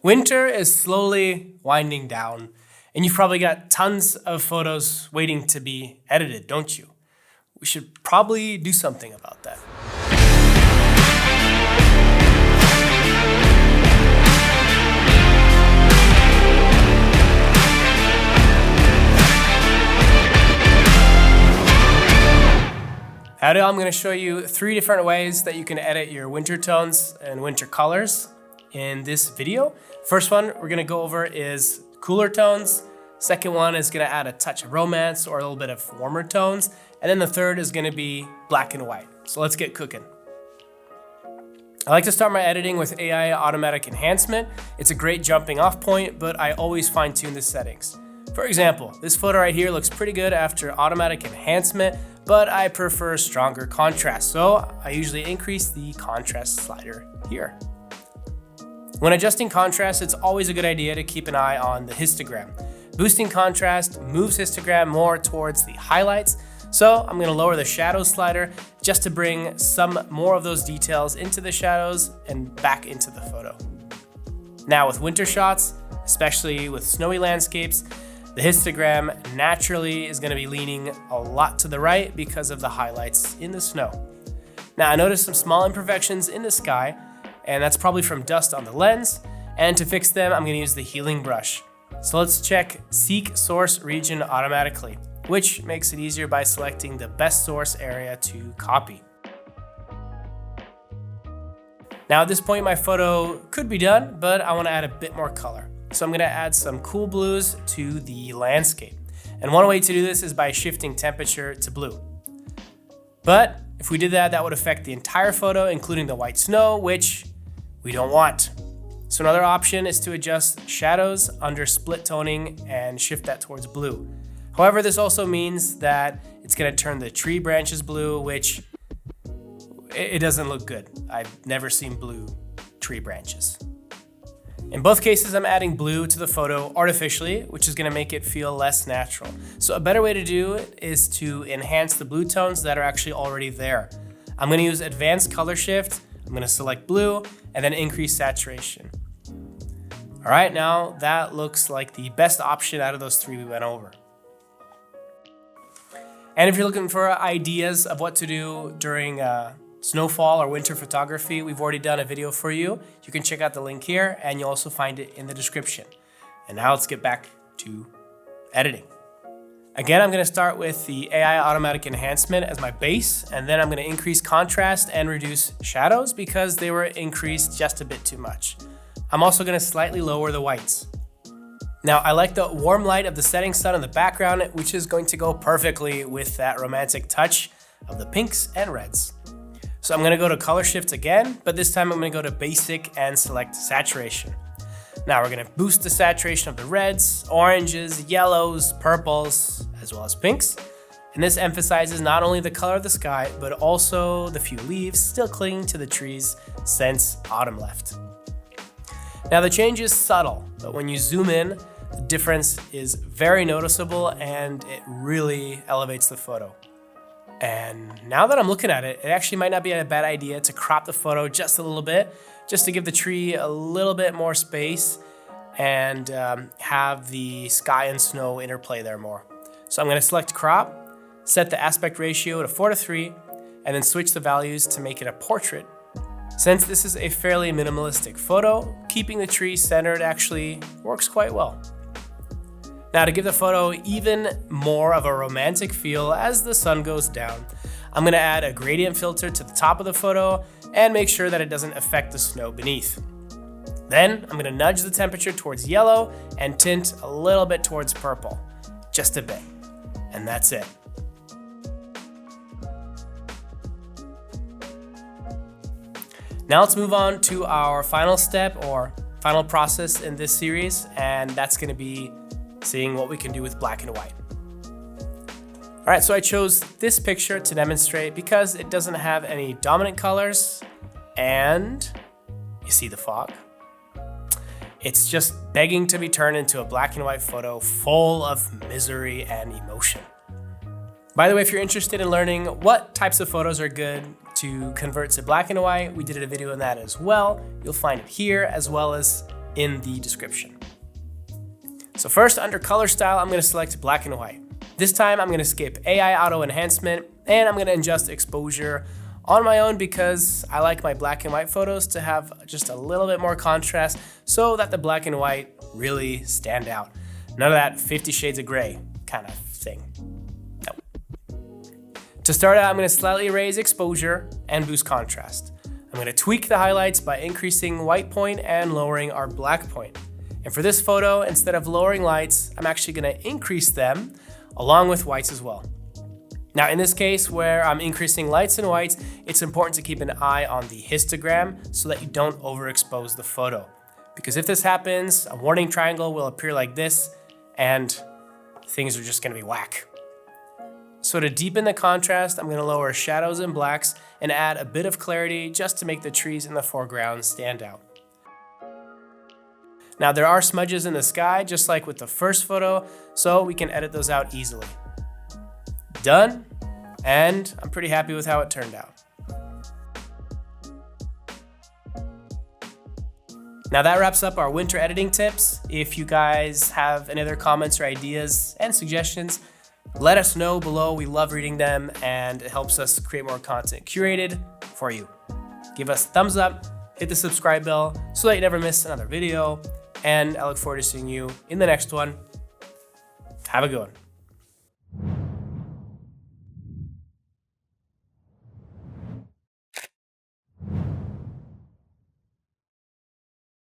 Winter is slowly winding down, and you've probably got tons of photos waiting to be edited, don't you? We should probably do something about that. Howdy, I'm going to show you 3 different ways that you can edit your winter tones and winter colors in this video. First one we're going to go over is cooler tones. Second one is going to add a touch of romance or a little bit of warmer tones. And then the third is going to be black and white. So let's get cooking. I like to start my editing with AI automatic enhancement. It's a great jumping off point, but I always fine tune the settings. For example, this photo right here looks pretty good after automatic enhancement, but I prefer stronger contrast, so I usually increase the contrast slider here. When adjusting contrast, it's always a good idea to keep an eye on the histogram. Boosting contrast moves histogram more towards the highlights, so I'm going to lower the shadow slider just to bring some more of those details into the shadows and back into the photo. Now with winter shots, especially with snowy landscapes, the histogram naturally is going to be leaning a lot to the right because of the highlights in the snow. Now I noticed some small imperfections in the sky, and that's probably from dust on the lens, and to fix them I'm going to use the healing brush. So let's check Seek Source Region automatically, which makes it easier by selecting the best source area to copy. Now at this point my photo could be done, but I want to add a bit more color. So I'm going to add some cool blues to the landscape. And one way to do this is by shifting temperature to blue. But if we did that, that would affect the entire photo, including the white snow, which we don't want. So another option is to adjust shadows under split toning and shift that towards blue. However, this also means that it's going to turn the tree branches blue, which it doesn't look good. I've never seen blue tree branches. In both cases, I'm adding blue to the photo artificially, which is going to make it feel less natural. So a better way to do it is to enhance the blue tones that are actually already there. I'm going to use advanced color shift. I'm going to select blue and then increase saturation. All right, now that looks like the best option out of those 3 we went over. And if you're looking for ideas of what to do during snowfall or winter photography, we've already done a video for you. You can check out the link here and you'll also find it in the description. And now let's get back to editing. Again, I'm going to start with the AI automatic enhancement as my base, and then I'm going to increase contrast and reduce shadows because they were increased just a bit too much. I'm also going to slightly lower the whites. Now I like the warm light of the setting sun in the background, which is going to go perfectly with that romantic touch of the pinks and reds. So I'm going to go to color shift again, but this time I'm going to go to basic and select saturation. Now we're going to boost the saturation of the reds, oranges, yellows, purples, as well as pinks. And this emphasizes not only the color of the sky, but also the few leaves still clinging to the trees since autumn left. Now the change is subtle, but when you zoom in, the difference is very noticeable and it really elevates the photo. And now that I'm looking at it, it actually might not be a bad idea to crop the photo just a little bit, just to give the tree a little bit more space and have the sky and snow interplay there more. So I'm going to select crop, set the aspect ratio to 4:3, and then switch the values to make it a portrait. Since this is a fairly minimalistic photo, keeping the tree centered actually works quite well. Now to give the photo even more of a romantic feel as the sun goes down, I'm going to add a gradient filter to the top of the photo and make sure that it doesn't affect the snow beneath. Then I'm going to nudge the temperature towards yellow and tint a little bit towards purple, just a bit, and that's it. Now let's move on to our final step or final process in this series, and that's going to be seeing what we can do with black and white. All right, so I chose this picture to demonstrate because it doesn't have any dominant colors, and you see the fog. It's just begging to be turned into a black and white photo full of misery and emotion. By the way, if you're interested in learning what types of photos are good to convert to black and white, we did a video on that as well. You'll find it here, as well as in the description. So first, under color style, I'm going to select black and white. This time I'm going to skip AI auto enhancement and I'm going to adjust exposure on my own because I like my black and white photos to have just a little bit more contrast so that the black and white really stand out. None of that 50 Shades of Grey kind of thing. No. To start out, I'm going to slightly raise exposure and boost contrast. I'm going to tweak the highlights by increasing white point and lowering our black point. And for this photo, instead of lowering lights, I'm actually going to increase them along with whites as well. Now in this case where I'm increasing lights and whites, it's important to keep an eye on the histogram so that you don't overexpose the photo. Because if this happens, a warning triangle will appear like this and things are just going to be whack. So to deepen the contrast, I'm going to lower shadows and blacks and add a bit of clarity just to make the trees in the foreground stand out. Now there are smudges in the sky, just like with the first photo, so we can edit those out easily. Done, and I'm pretty happy with how it turned out. Now that wraps up our winter editing tips. If you guys have any other comments or ideas and suggestions, let us know below. We love reading them and it helps us create more content curated for you. Give us a thumbs up, hit the subscribe bell so that you never miss another video. And I look forward to seeing you in the next one. Have a good one.